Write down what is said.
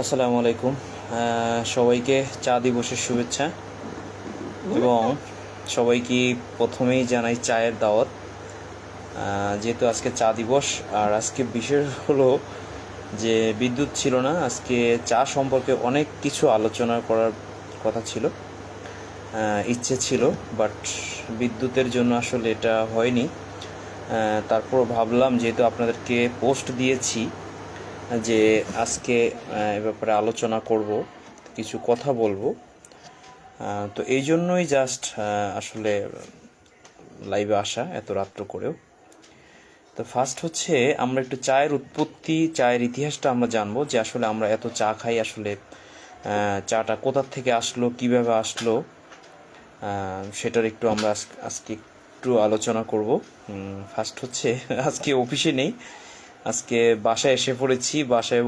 আসসালামু আলাইকুম। সবাইকে চা দিবসের শুভেচ্ছা এবং সবাইকে প্রথমেই জানাই চায়ের দাওয়াত। যেহেতু আজকে চা দিবস, আর আজকে বিশেষ হলো যে বিদ্যুৎ ছিল না। আজকে চা সম্পর্কে অনেক কিছু আলোচনা করার কথা ছিল, ইচ্ছে ছিল, বাট বিদ্যুতের জন্য আসলে এটা হয়নি। তারপর ভাবলাম যেহেতু আপনাদেরকে পোস্ট দিয়েছি যে আজকে এ ব্যাপারে আলোচনা করব, কিছু কথা বলবো, তো এই জন্যই জাস্ট আসলে লাইভে আসা এত রাত্র করেও। তো ফার্স্ট হচ্ছে আমরা একটু চায়ের উৎপত্তি, চায়ের ইতিহাসটা আমরা জানবো, যে আসলে আমরা এত চা খাই, আসলে চাটা কোথা থেকে আসলো, কিভাবে আসলো, সেটার একটু আমরা আজকে একটু আলোচনা করব। ফার্স্ট হচ্ছে আজকে অফিসে নেই, আজকে বাসায় এসে পড়েছি। বাসায়